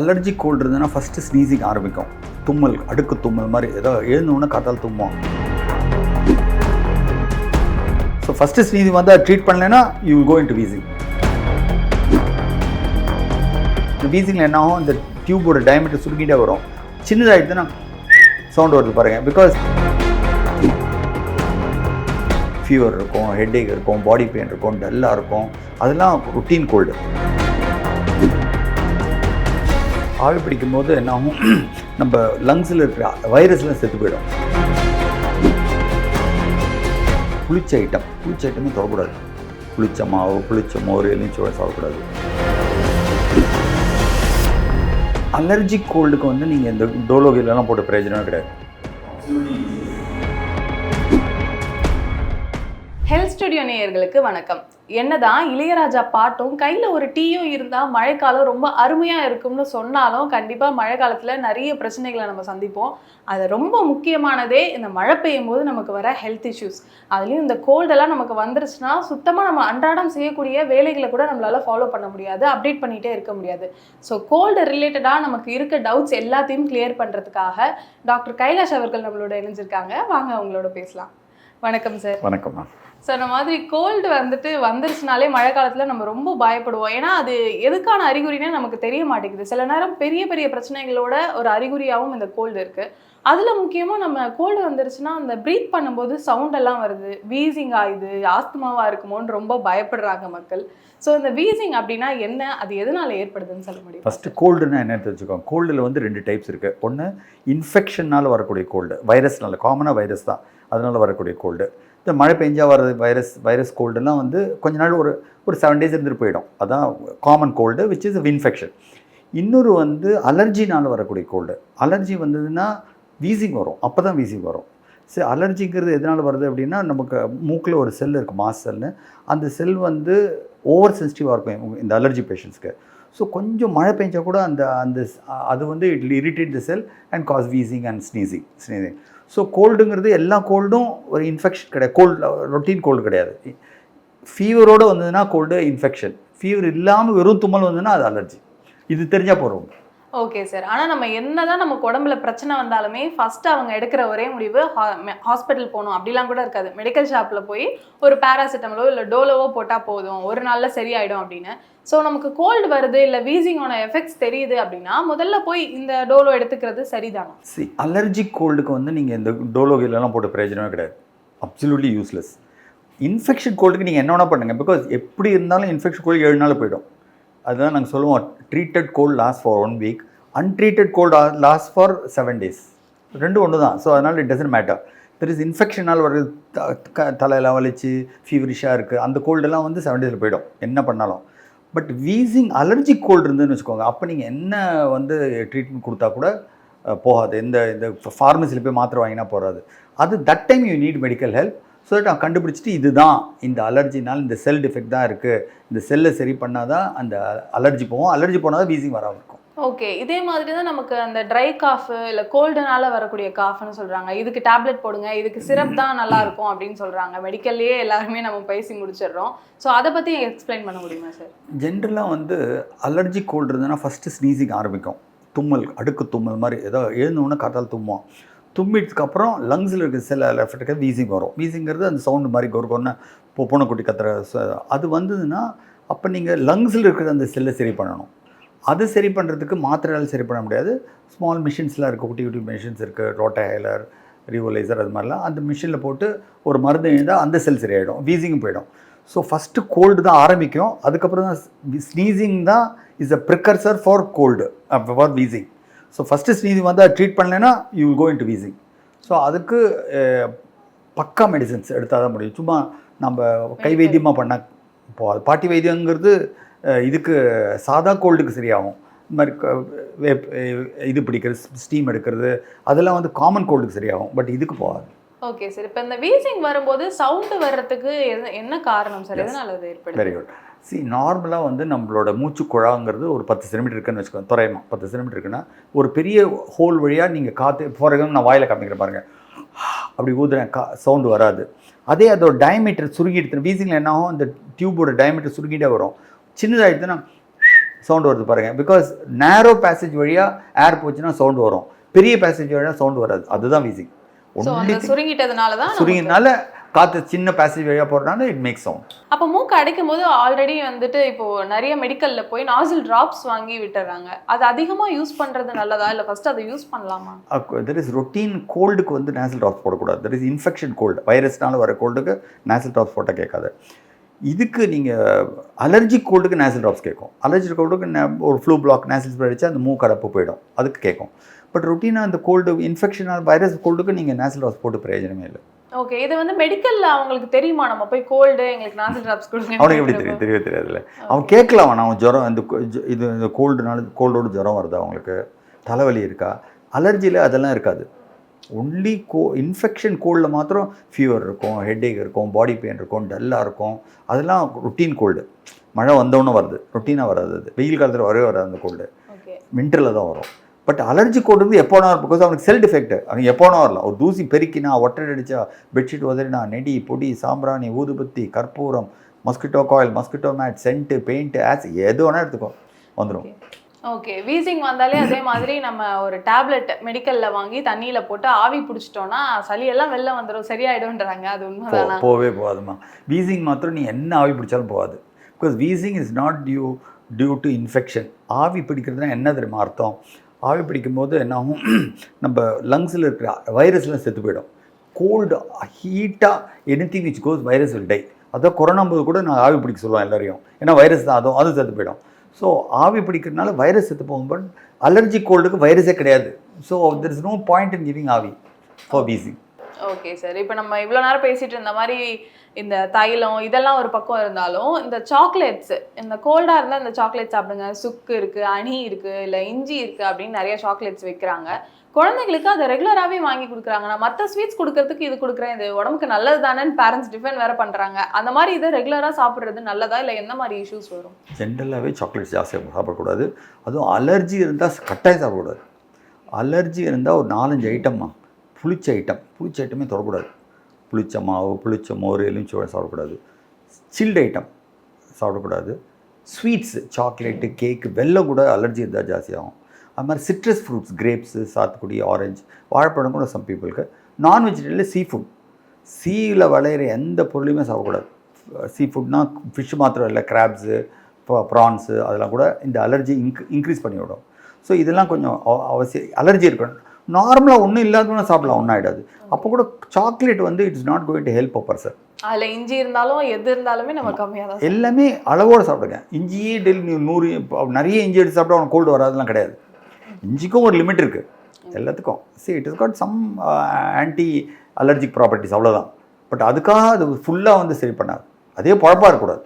Allergic cold இருந்ததுன்னா first sneezing ஆரம்பிக்கும். தும்மல், அடுக்கு தும்மல் மாதிரி ஏதோ எழுந்தோடனே காத்தால் தும்மும். ஸோ ஃபஸ்ட்டு ஸ்னீசிங் வந்து ட்ரீட் பண்ணலைன்னா you will go into wheezing. இந்த வீசிங்கில் என்ன ஆகும், இந்த டியூபோட டயமீட்டர் சுருக்கிட்டே வரும். சின்னதாகிடுதுன்னா சவுண்ட் வருது பாருங்கள். பிகாஸ் ஃபீவர் இருக்கும், ஹெட்ஏக் இருக்கும், பாடி பெயின் இருக்கும், டல்லாக இருக்கும். அதெல்லாம் ருட்டீன் கோல்டு. ஆவி பிடிக்கும்போது என்ன ஆகும், நம்ம லங்ஸில் இருக்கிற வைரஸ்லாம் செத்து போயிடும். புளிச்ச ஐட்டமே தொடக்கூடாது. புளிச்ச மாவு, புளிச்ச மோர், எலுமிச்சை சாப்பிடக்கூடாது. அலர்ஜிக் கோல்டுக்கு வந்து நீங்கள் இந்த டோலோகிலெலாம் போட்ட பிரயோஜனமே கிடையாது. ஹெல்த் ஸ்டுடியோ நேயர்களுக்கு வணக்கம். என்னதான் இளையராஜா பாட்டும் கையில் ஒரு டீயும் இருந்தால் மழைக்காலம் ரொம்ப அருமையாக இருக்கும்னு சொன்னாலும் கண்டிப்பாக மழை காலத்தில் நிறைய பிரச்சனைகளை நம்ம சந்திப்போம். அது ரொம்ப முக்கியமானதே இந்த மழை பெய்யும் போது நமக்கு வர ஹெல்த் இஷ்யூஸ். அதுலேயும் இந்த கோல்டெல்லாம் நமக்கு வந்துருச்சுன்னா சுத்தமாக நம்ம அன்றாடம் செய்யக்கூடிய வேலைகளை கூட நம்மளால் ஃபாலோ பண்ண முடியாது, அப்டேட் பண்ணிகிட்டே இருக்க முடியாது. ஸோ கோல்டு ரிலேட்டடாக நமக்கு இருக்க டவுட்ஸ் எல்லாத்தையும் கிளியர் பண்ணுறதுக்காக டாக்டர் கைலாஷ் அவர்கள் நம்மளோட இணைஞ்சிருக்காங்க. வாங்க அவங்களோட பேசலாம். வணக்கம் சார். வணக்கம் மேம். ஸோ அந்த மாதிரி கோல்டு வந்துருச்சுனாலே மழை காலத்தில் நம்ம ரொம்ப பயப்படுவோம். ஏன்னா அது எதுக்கான அறிகுறினே நமக்கு தெரிய மாட்டேங்குது. சில நேரம் பெரிய பெரிய பிரச்சனைகளோட ஒரு அறிகுறியாகவும் இந்த கோல்டு இருக்குது. அதில் முக்கியமாக நம்ம கோல்டு வந்துருச்சுன்னா அந்த ப்ரீத் பண்ணும்போது சவுண்ட் எல்லாம் வருது, வீசிங் ஆகுது, ஆஸ்துமாவாக இருக்குமோன்னு ரொம்ப பயப்படுறாங்க மக்கள். ஸோ இந்த வீசிங் அப்படின்னா என்ன, அது எதனால் ஏற்படுதுன்னு சொல்ல முடியும்? ஃபஸ்ட்டு கோல்டுன்னா என்னன்னு தெரிஞ்சுக்கோங்க. கோல்டில் வந்து 2 டைப்ஸ் இருக்குது. ஒன்று இன்ஃபெக்ஷனால் வரக்கூடிய கோல்டு, வைரஸ்னால, காமனாக வைரஸ் தான், அதனால் வரக்கூடிய கோல்டு. இந்த மழை பெஞ்சா வர்றது வைரஸ் கோல்டுலாம் வந்து கொஞ்ச நாள் ஒரு 7 days இருந்துட்டு போயிடும். அதான் common cold, which is infection. இன்னொரு வந்து அலர்ஜினால் வரக்கூடிய கோல்டு. அலர்ஜி வந்ததுன்னா வீசிங் வரும், அப்போ தான் வீசிங் வரும். சரி, அலர்ஜிங்கிறது எதனால் வருது அப்படின்னா, நமக்கு மூக்கில் ஒரு செல் இருக்குது, மாஸ் செல்னு. அந்த செல் வந்து ஓவர் சென்சிட்டிவாக இருக்கும் இந்த அலர்ஜி பேஷண்ட்ஸ்க்கு. ஸோ கொஞ்சம் மழை பெஞ்சா கூட அது வந்து it irritate the cell and cause wheezing and sneezing. So கோல்டுங்கிறது எல்லா கோல்டும் ஒரு இன்ஃபெக்ஷன் கிடையாது. ரொட்டீன் கோல்டு கிடையாது. ஃபீவரோடு வந்ததுன்னா கோல்டு இன்ஃபெக்ஷன். ஃபீவர் இல்லாமல் வெறும் தும்மல் வந்ததுன்னா அது அலர்ஜி. இது தெரிஞ்சால் போகிறோம். Okay sir. ஆனால் நம்ம என்னதான் நமக்கு உடம்புல பிரச்சனை வந்தாலுமே ஃபஸ்ட்டு அவங்க எடுக்கிற ஒரே முடிவு ஹாஸ்பிட்டல் போகணும் அப்படிலாம் கூட இருக்காது. மெடிக்கல் ஷாப்பில் போய் ஒரு பேராசிட்டமலோ இல்லை டோலோவோ போட்டால் போதும், ஒரு நாளில் சரியாயிடும் அப்படின்னு. ஸோ நமக்கு கோல்டு வருது இல்லை வீசிங்கோட எஃபெக்ட்ஸ் தெரியுது அப்படின்னா முதல்ல போய் இந்த டோலோ எடுத்துக்கிறது சரிதானா? அலர்ஜிக் கோல்டுக்கு வந்து நீங்கள் இந்த டோலோகிலெலாம் போட்ட பிரயோஜனமே கிடையாது. Absolutely useless. இன்ஃபெக்ஷன் கோல்டுக்கு நீங்கள் என்ன வேணால் பண்ணுங்கள். பிகாஸ் எப்படி இருந்தாலும் இன்ஃபெக்ஷன் கோல்டு 7 நாள் போயிடும். அதுதான் நாங்கள் சொல்லுவோம், treated cold lasts for 1 week, untreated cold lasts for 7 days. ரெண்டும் ஒன்று தான். ஸோ அதனால் it doesn't matter. There is இன்ஃபெக்ஷனால் வர தலையெல்லாம் வலிச்சு ஃபீவரிஷாக இருக்குது, அந்த கோல்டெல்லாம் வந்து 7 days போயிடும் என்ன பண்ணாலும். பட் வீசிங் அலர்ஜிக் கோல்டு இருந்துன்னு வச்சுக்கோங்க, அப்போ நீங்கள் என்ன வந்து ட்ரீட்மெண்ட் கொடுத்தா கூட போகாது. இந்த ஃபார்மசியில் போய் மாத்திரை வாங்கினா போகாது. அது that time you need medical help. So that நான் கண்டுபிடிச்சிட்டு இதுதான் இந்த அலர்ஜினால் இந்த செல் டிஃபெக்ட் தான் இருக்குது, இந்த செல்லை சரி பண்ணால் தான் அந்த அலர்ஜி போகும். அலர்ஜி போனால் தான் வீசிங் வராமல் இருக்கும். ஓகே. இதே மாதிரி தான் நமக்கு அந்த ட்ரை காஃப் இல்லை கோல்டுனால வரக்கூடிய காஃப்னு சொல்கிறாங்க. இதுக்கு டேப்லெட் போடுங்க, இதுக்கு சிரப் தான் நல்லா இருக்கும் அப்படின்னு சொல்கிறாங்க. மெடிக்கல்லையே எல்லாருமே நம்ம பேசி முடிச்சிடுறோம். ஸோ அதை பற்றி எக்ஸ்பிளைன் பண்ண முடியுமா சார்? ஜென்ரலாக வந்து அலர்ஜிக் கோல்டு இருந்ததுன்னா ஃபஸ்ட்டு ஸ்னீசிங் ஆரம்பிக்கும். தும்மல், அடுக்கு தும்மல் மாதிரி ஏதோ எழுந்தோடனே காத்தால் தும்மும். தும்பிடுறதுக்கப்புறம் லங்ஸில் இருக்க சில எஃபெக்ட்டுக்கு வீசிங் வரும். வீசிங்கிறது அந்த சவுண்டு மாதிரி கொன்னு பூனைக்குட்டி கத்துற அது வந்ததுன்னா அப்போ நீங்கள் லங்ஸில் இருக்கிற அந்த செல்லை சரி பண்ணணும். அது சரி பண்ணுறதுக்கு மாத்திரையால் சரி பண்ண முடியாது. ஸ்மால் மிஷின்ஸ்லாம் இருக்குது, குட்டி குட்டி மிஷின்ஸ் இருக்குது, ரோட்டஹைலர், ரிவோலைசர், அது மாதிரிலாம். அந்த மிஷினில் போட்டு ஒரு மருந்து எழுந்தால் அந்த செல் சரியாயிடும், வீசிங்கும் போயிடும். ஸோ ஃபஸ்ட்டு கோல்டு தான் ஆரம்பிக்கும். அதுக்கப்புறம் தான் ஸ்னீசிங் தான் is a precursor for cold, for wheezing. So first sneezing வந்து ட்ரீட் பண்ணலைன்னா you will go into wheezing. So அதுக்கு பக்கா மெடிசன்ஸ் எடுத்தால் தான் முடியும். சும்மா நம்ம கை வைத்தியமாக பண்ணால் போகாது. பாட்டி வைத்தியங்கிறது இதுக்கு சாதா கோல்டுக்கு சரியாகும். இந்த மாதிரி இது பிடிக்கிறது, ஸ்டீம் எடுக்கிறது, அதெல்லாம் வந்து காமன் கோல்டுக்கு சரியாகும். பட் இதுக்கு போகாது. Okay sir. இப்போ இந்த வீசிங் வரும்போது சவுண்டு வர்றதுக்கு என்ன காரணம் சார்? எதனால் அது ஏற்படுது? Very good. நார்மலாக வந்து நம்மளோட மூச்சு குழாங்கிறது ஒரு 10 cm இருக்குன்னு வச்சுக்கோங்க. தோராயமாக 10 cm இருக்குன்னா ஒரு பெரிய ஹோல் வழியாக நீங்கள் காற்று, ஃபார் எக்ஸாம்பிள் நான் வாயில் காமிக்கிறேன் பாருங்கள், அப்படி ஊதுறேன், சவுண்டு வராது. அதே அதோட டயமீட்டர் சுருங்கிட்டு, வீசிங்கில் என்ன ஆகும், இந்த டியூபோட டயமீட்டர் சுருங்கிட்டே வரும். சின்னதாகிடுதுன்னா சவுண்ட் வருது பாருங்கள். பிகாஸ் நேரோ பேசேஜ் வழியாக ஏர் போச்சுன்னா சவுண்ட் வரும், பெரிய பேசேஜ் வழியாக சவுண்ட் வராது. அதுதான் வீசிங். சுருங்கினால காற்று சின்ன பேசேஜ் வழியாக போகிறதுனால இட் மேக் சவுண்ட். அப்போ மூக்கு அடைக்கும் போது ஆல்ரெடி வந்துட்டு இப்போ நிறைய மெடிக்கல்ல போய் நாசில் டிராப்ஸ் வாங்கி விட்டுறாங்க. அது அதிகமாக யூஸ் பண்ணுறது நல்லதா இல்லை ஃபர்ஸ்ட் அதை யூஸ் பண்ணலாமா? தெர் இஸ் ரொட்டீன் கோல்டுக்கு வந்து நேசல் ட்ராப்ஸ் போடக்கூடாது. தெர் இஸ் இன்ஃபெக்ஷன் கோல்டு, வைரஸ்னால வர கோல்டுக்கு நேசல் ட்ராப்ஸ் போட்டால் கேட்காது. இதுக்கு நீங்கள் அலர்ஜிக் கோல்டுக்கு நேசல் ட்ராப்ஸ் கேட்கும். அலர்ஜிக் கோல்டுக்கு ஒரு ஃப்ளூ பிளாக் நேசல் ஸ்ப்ரே அடிச்சா அந்த மூக்கு அடப்பு போயிடும், அதுக்கு கேட்கும். பட் ரொட்டீனாக அந்த கோல்டு இன்ஃபெக்ஷனான வைரஸ் கோல்டுக்கு நீங்கள் நேசல் ட்ராப்ஸ் போட்டு பிரயோஜனமே இல்லை. ஓகே, இது வந்து மெடிக்கல்ல அவங்களுக்கு தெரியுமா? நம்ம போய் கோல்டு எங்களுக்கு நாசில் டிராப்ஸ் கொடுங்க. அவனுக்கு எப்படி தெரியும்? தெரியவே தெரியாதுல்ல. அவன் கேட்கலாம், அவன் ஜுரம் இந்த கோல்டோட ஜுரம் வருதா, அவங்களுக்கு தலைவலி இருக்கா? அலர்ஜியில் அதெல்லாம் இருக்காது. ஒன்லி இன்ஃபெக்ஷன் கோல்டில் மாத்திரம் ஃபீவர் இருக்கும், ஹெட்ஏக் இருக்கும், பாடி பெயின் இருக்கும், டல்லாக இருக்கும். அதெல்லாம் ரொட்டீன் கோல்டு. மழை வந்தோன்னே வருது, ரொட்டீனாக வராது. அது வெயில் காலத்தில் வரவே வராது அந்த கோல்டு, வின்டரில் தான் வரும். பட் அலர்ஜி கோல்டு வந்து எப்போனா இருக்கும், பிகாஸ் அவனுக்கு செல் டிஃபெக்ட். அவனுக்கு எப்போனா வரலாம். ஒரு தூசி பெருக்கினா, ஒட்டை அடித்தா, பெட்ஷீட் உதறினா, நெடி பொடி சாம்பிராணி ஊதுபத்தி கற்பூரம் mosquito coil mosquito mat scent paint ஆஸ் எது வேணால் எடுத்துக்கோ வந்துடும். ஓகே, வீசிங் வந்தாலே அதே மாதிரி நம்ம ஒரு டேப்லெட் மெடிக்கல்ல வாங்கி தண்ணியில போட்டு ஆவி பிடிச்சிட்டோம்னா சளியெல்லாம் வெளில வந்துடும், சரியாயிடும்ன்றாங்க. அது உண்மைதானா? போவே போகாதுமா. வீசிங் மாத்திரம் நீ என்ன ஆவி பிடிச்சாலும் போகாது. Because wheezing is not due to infection. ஆவி பிடிக்கிறதுனா என்ன தெரியுமா அர்த்தம்? ஆவி பிடிக்கும்போது என்ன ஆகும், நம்ம லங்ஸில் இருக்கிற வைரஸ்லாம் செத்து போயிடும். கோல்டு ஹீட்டாக anything which cos virus will tie. அதான் கொரோனா போது கூட நான் ஆவி பிடிக்க சொல்லுவேன் எல்லாரையும், ஏன்னா வைரஸ் தான் அதுவும் செத்து போயிடும். ஸோ ஆவி பிடிக்கிறதுனால வைரஸ் செத்து போகும். பட் அலர்ஜி கோல்டுக்கு வைரஸே கிடையாது. So there is no point in giving ஆவி ஃபார் வீசிங். ஓகே சார், இப்போ நம்ம இவ்வளோ நேரம் பேசிட்டு இருந்த மாதிரி இந்த தைலம் இதெல்லாம் ஒரு பக்கம் இருந்தாலும் இந்த சாக்லேட்ஸ், இந்த கோல்டாக இருந்தால் இந்த சாக்லேட் சாப்பிடுங்க, சுக்கு இருக்குது, அணி இருக்குது, இல்லை இஞ்சி இருக்குது அப்படின்னு நிறைய சாக்லேட்ஸ் வைக்கிறாங்க. குழந்தைங்களுக்கு அதை ரெகுலராகவே வாங்கி கொடுக்குறாங்க. நான் மற்ற ஸ்வீட்ஸ் கொடுக்கறதுக்கு இது கொடுக்குறேன், இது உடம்புக்கு நல்லது தானேன்னு பேரண்ட்ஸ் டிஃபெண்ட் வேறு பண்ணுறாங்க. அந்த மாதிரி இதை ரெகுலராக சாப்பிட்றது நல்லதா இல்லை எந்த மாதிரி இஷ்யூஸ் வரும்? ஜென்ரலாகவே சாக்லேட்ஸ் ஜாஸ்தியாக சாப்பிடக்கூடாது. அதுவும் அலர்ஜி இருந்தால் கட்டாயம் சாப்பிடக்கூடாது. அலர்ஜி இருந்தால் ஒரு 4-5 ஐட்டம்மா, புளிச்ச ஐட்டமே தொடக்கூடாது. புளிச்ச மாவு, புளிச்ச மோர், எலுமிச்சை சாப்பிடக்கூடாது. சில்டு ஐட்டம் சாப்பிடக்கூடாது. ஸ்வீட்ஸு, சாக்லேட்டு, கேக்கு, வெல்லம் கூட அலர்ஜி இருந்தால் ஜாஸ்தியாகும். அது மாதிரி சிட்ரஸ் ஃப்ரூட்ஸ், கிரேப்ஸு, சாத்துக்குடி, ஆரஞ்சு, வாழைப்பழம் கூட சம் பீப்புளுக்கு. நான் வெஜிடேரியனில் சீ ஃபுட், சீயில் விளையிற எந்த பொருளையுமே சாப்பிடக்கூடாது. சீ ஃபுட்னா ஃபிஷ் மாத்திரம் இல்லை, கிராப்ஸு, ப்ரான்ஸு, அதெல்லாம் கூட இந்த அலர்ஜி இன்க்ரீஸ் பண்ணி விடும். ஸோ இதெல்லாம் கொஞ்சம் அவசியம். அலர்ஜி இருக்கணும். நார்மலாக ஒன்றும் இல்லாதவங்க சாப்பிடலாம், ஒன்றும் ஆகிடாது. அப்போ கூட சாக்லேட் வந்து it is not going to help a person. அதில் இஞ்சி இருந்தாலும் எது இருந்தாலுமே நம்ம கம்மியாக தான் எல்லாமே அளவோடு சாப்பிடுங்க. இஞ்சியே டெய்லி 100 நிறைய இஞ்சி எடுத்து சாப்பிட்டா அவனுக்கு கோல்டு வராதுலாம் கிடையாது. இஞ்சிக்கும் ஒரு லிமிட் இருக்குது எல்லாத்துக்கும். It is got some anti allergic properties, அவ்வளோதான். பட் அதுக்காக அது ஃபுல்லாக வந்து சரி பண்ணாது. அதே பழப்பாக இருக்கக்கூடாது.